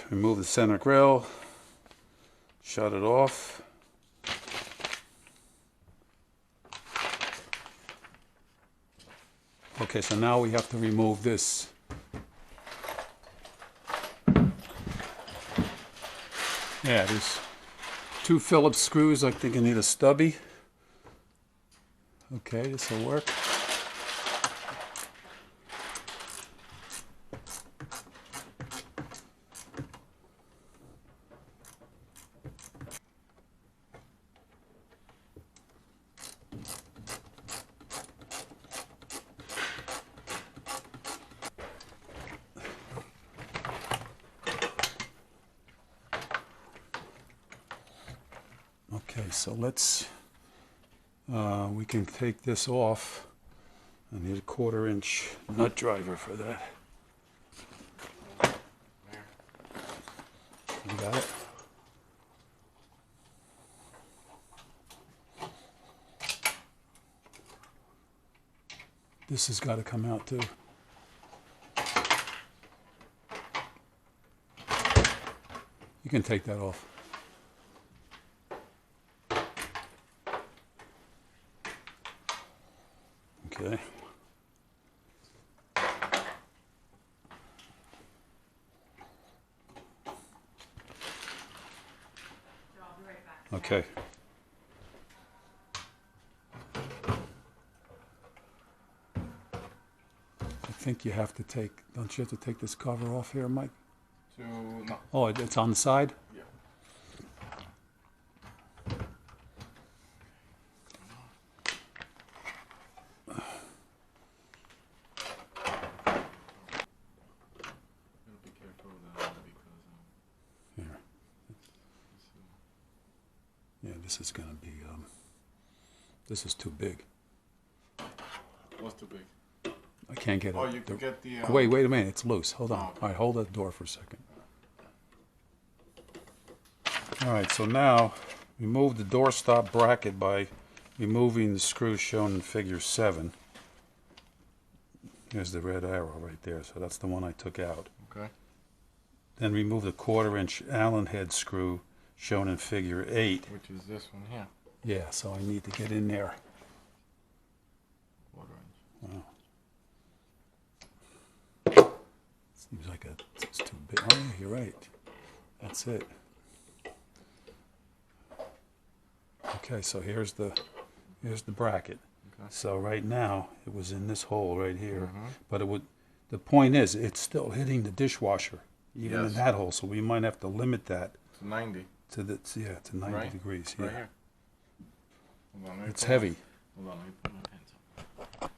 Remove the center grill, shut it off. Okay, so now we have to remove this. Yeah, there's 2 Phillips screws. I think I need a stubby. Okay, this will work. Okay, so let's, we can take this off. I need a 1/4 inch nut driver for that. You got it? This has got to come out too. You can take that off. Okay. Okay. I think you have to take, don't you have to take this cover off here, Mike? No. Oh, it's on the side? Yeah. Be careful with that because Here. Yeah, this is going to be, this is too big. what's too big? I can't get it. Oh, you can get the. Wait a minute, it's loose. Hold on. Oh, okay. All right, hold that door for a second. All right, so now remove the doorstop bracket by removing the screw shown in figure 7. There's the red arrow right there, so that's the one I took out. Okay. Then remove the 1/4 inch Allen head screw shown in figure 8. Which is this one here. Yeah, so I need to get in there. 1/4 inch. Wow. Seems like it's too big. Oh, yeah, you're right. That's it. Okay, so here's the bracket. Okay. So right now it was in this hole right here, Mm-hmm. but it would. The point is, it's still hitting the dishwasher, even Yes. in that hole. So we might have to limit that To 90. to the to 90 Right. degrees. Right Yeah, here. Hold on, let me it's put heavy. Hold on, let me put my hands up.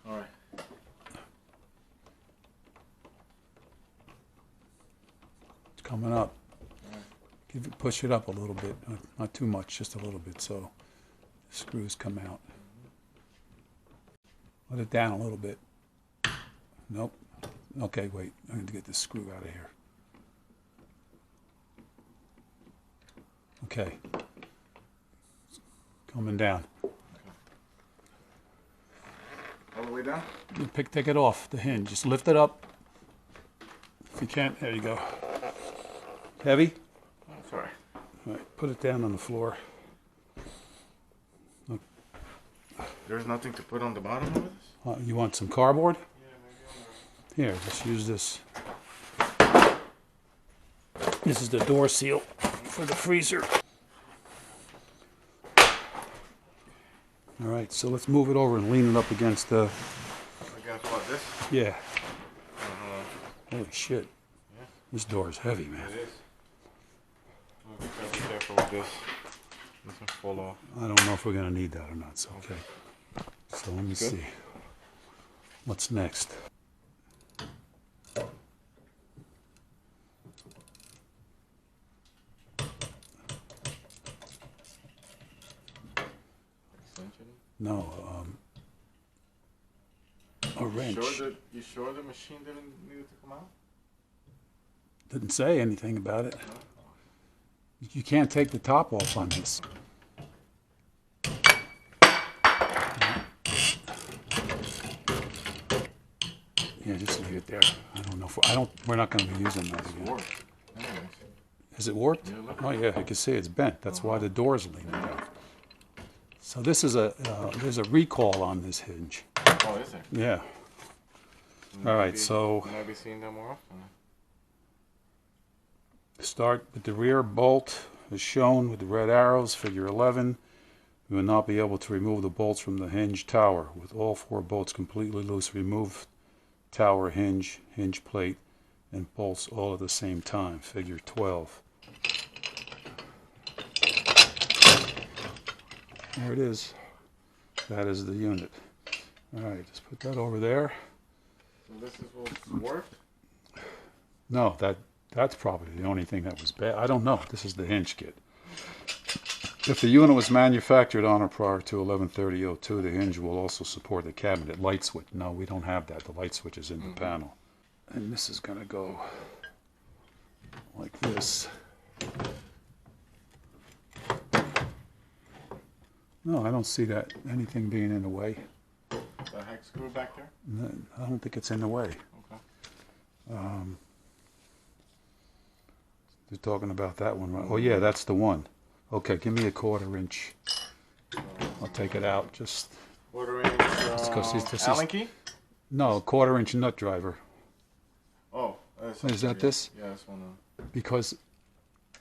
All right. It's coming up. All right. push it up a little bit, not too much, just a little bit, so the screws come out. Let it down a little bit. Nope. Okay, wait. I need to get this screw out of here. Okay. Coming down. All the way down? You take it off the hinge. Just lift it up. If you can. There you go. Heavy? Oh, sorry. All right. Put it down on the floor. There's nothing to put on the bottom of this? You want some cardboard? Yeah, maybe on Here, just use this. This is the door seal for the freezer. All right, so let's move it over and lean it up against the... Against what, this? Yeah. Uh-huh. Holy shit. Yeah. This door is heavy, man. It is. Oh, gotta be careful with this. This will fall off. I don't know if we're going to need that or not, so okay. So let me see. What's next? No, a wrench. You sure the machine didn't need to come out? Didn't say anything about it. You can't take the top off on this. Yeah, just leave it there. I don't know if we're not going to be using that again. Warped. Anyways. Is it warped? Yeah, look. Oh yeah, I can see it's bent. That's why the door's leaning out. So this is there's a recall on this hinge. Oh, is there? Yeah. All right, so Maybe seeing that more often. start with the rear bolt as shown with the red arrows, figure 11. You will not be able to remove the bolts from the hinge tower. With all 4 bolts completely loose, remove tower hinge, hinge plate, and bolts all at the same time, figure 12. There it is. That is the unit. All right, just put that over there. So this is what's warped? No, that's probably the only thing that was bad. I don't know. This is the hinge kit. If the unit was manufactured on or prior to 11/30/02, the hinge will also support the cabinet light switch. No, we don't have that. The light switch is in the panel. And this is going to go like this. No, I don't see that anything being in the way. The hex screw back there? No, I don't think it's in the way. Okay. They're talking about that one, right? Oh yeah, that's the one. Okay, give me a 1/4 inch. I'll take it out. Just 1/4 inch because this Allen is key? no 1/4 inch nut driver. Oh, Is that this? Yeah, this one. Because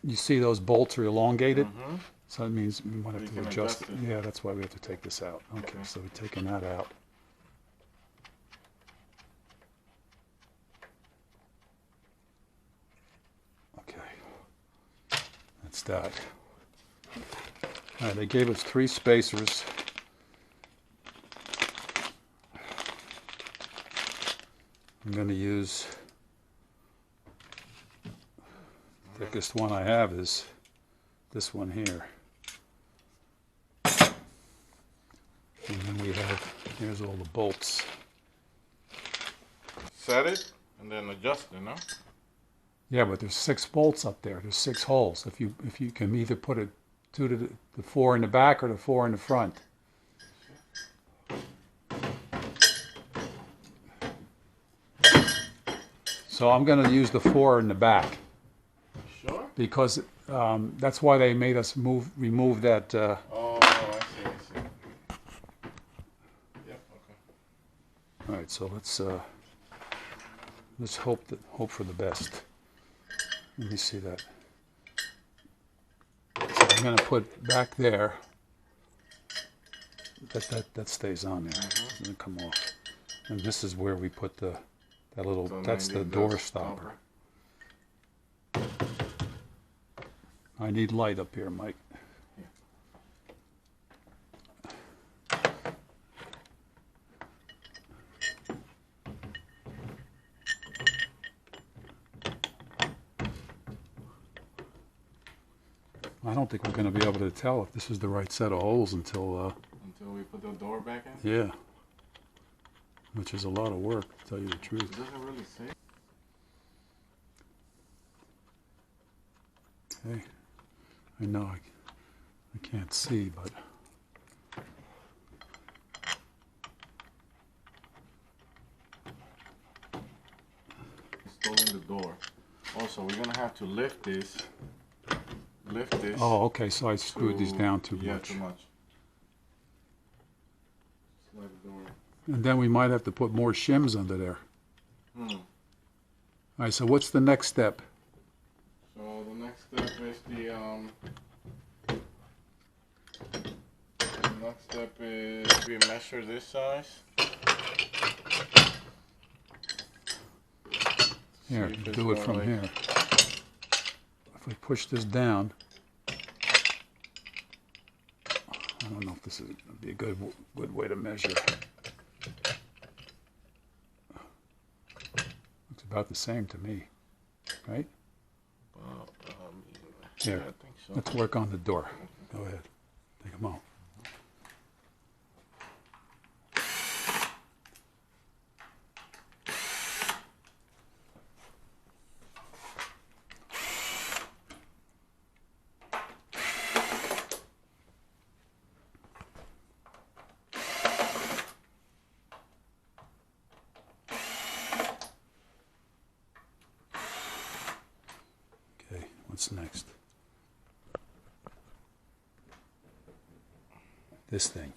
you see those bolts are elongated, Mm-hmm. so that means we might have You to can adjust adjust it. it. Yeah, that's why we have to take this out. Okay, Okay. so we're taking that out. Okay, that's that. All right, they gave us 3 spacers. I'm going to use, the thickest one I have is this one here. And then we have, here's all the bolts. Set it and then adjust it, no? Yeah, but there's 6 bolts up there. There's 6 holes. If you can either put it 2 to the 4 in the back or the 4 in the front. So I'm going to use the 4 in the back Sure? because that's why they made us remove that. Oh, I see. Yep, okay. All right, so let's hope for the best. Let me see that. So I'm going to put back there. That stays on there. It's going to come off. And this is where we put that little. So That's maybe the door stopper. I need light up here, Mike. I don't think we're going to be able to tell if this is the right set of holes until Until we put the door back in? yeah. Which is a lot of work, to tell you the It truth. doesn't really say. Okay. I know I can't see, but Installing the door. Also, we're gonna have to lift this. Lift this. oh, okay, so I screwed these down too Yeah, much. too much. Slide the door. And then we might have to put more shims under there. Hmm. All right, so what's the next step? So the next step is the next step is we measure this size. Here, See if it's do it more from like- here. If we push this down, I don't know if this is would be a good way to measure. Looks about the same to me, right? Well, Here, yeah, I think so. let's work on the door. Go ahead, take them out. Okay, what's next? This thing.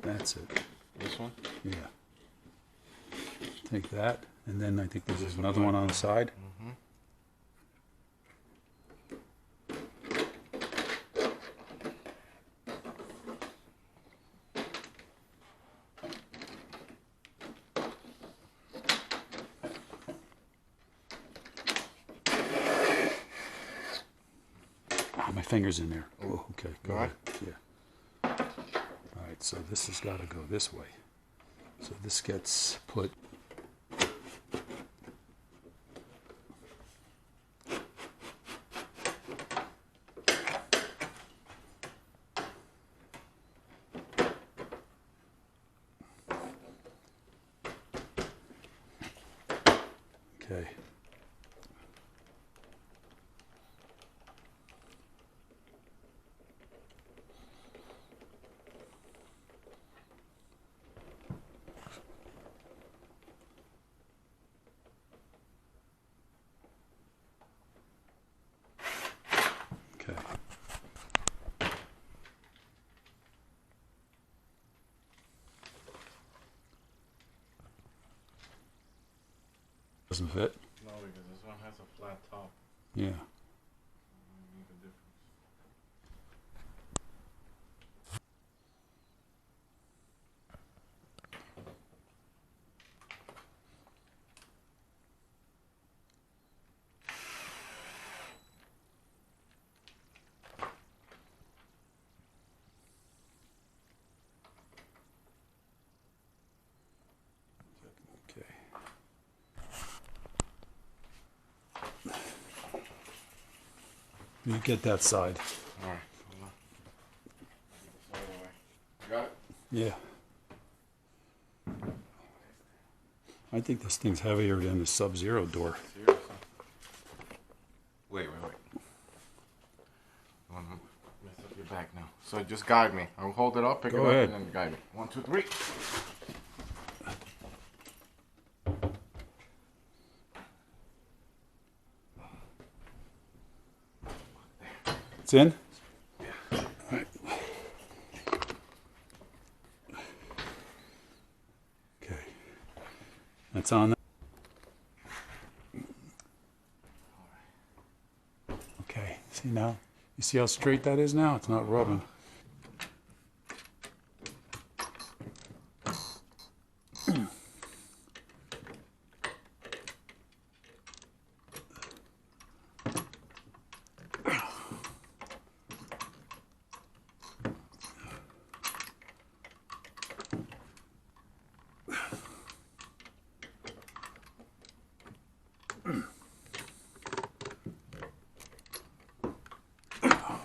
That's it. This one? Yeah. Take that, and then I think there's another one on the side. Mm-hmm. Ah, my finger's in there. Oh, okay, go All ahead. right. Yeah. All right, so this has got to go this way. So this gets put. Okay. Okay. Doesn't fit. No, because this one has a flat top. Yeah. Make a difference. Okay. You get that side. All right. Hold on. This other way. You got it? Yeah. I think this thing's heavier than the Sub-Zero door. Seriously? Wait. I want to mess up your back now. So just guide me. I'll hold it up, pick Go it ahead. up, and then guide me. 1, 2, 3. It's in? Yeah. All right. Okay. That's on. Okay. See now? You see how straight that is now? It's not rubbing.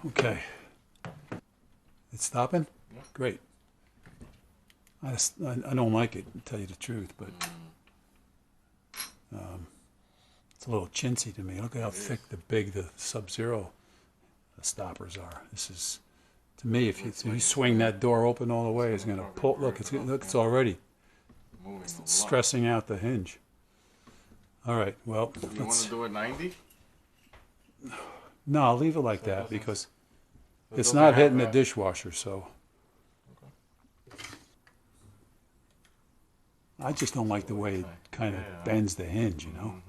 Okay. It's stopping? Yeah. Great. I don't like it, to tell you the truth, but it's a little chintzy to me. Look at how thick, big the Sub-Zero stoppers are. This is, to me, if you swing that door open all the way, it's going to pull. Look, it's already stressing out the hinge. All right, well, you want to do it 90? No, I'll leave it like that because it it's doesn't not have hitting the a- dishwasher, so. I just don't like the way it kind of Yeah. bends the hinge, you know.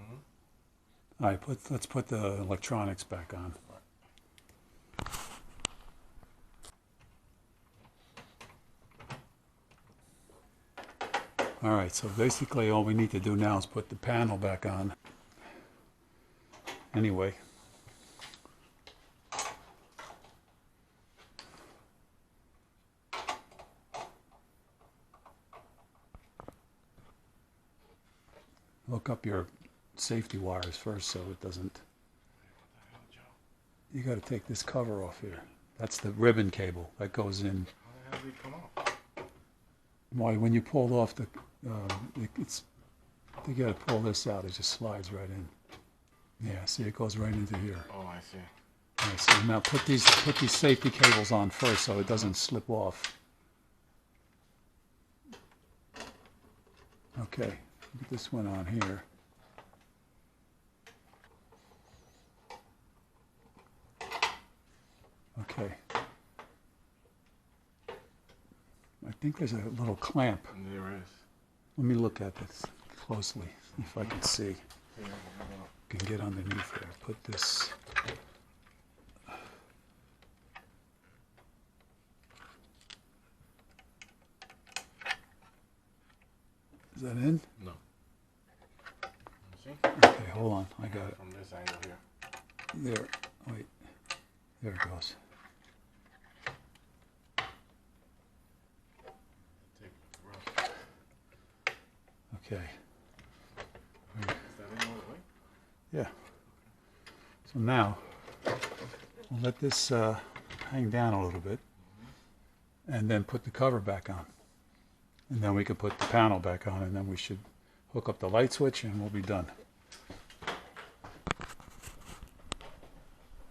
Mm-hmm. All right, let's put the electronics back on. All right, so basically all we need to do now is put the panel back on. Anyway. Hook up your safety wires first so it doesn't. You got to take this cover off here. That's the ribbon cable that goes in. How the hell did it come off? Why, when you pulled off the, you got to pull this out. It just slides right in. Yeah, see, it goes right into here. Oh, I see. All right, so now put these safety cables on first so it doesn't slip off. Okay, get this one on here. Okay. I think there's a little clamp. There is. Let me look at this closely, if I can see. Yeah, Can get underneath there. Put this. Is that in? no. See? Okay, hold on. I got it. From this angle here. There. Wait. There it goes. Take it rough. Okay. Is that in all the way? Yeah. So now, we'll let this hang down a little bit, and then put the cover back on. And then we can put the panel back on, and then we should hook up the light switch, and we'll be done.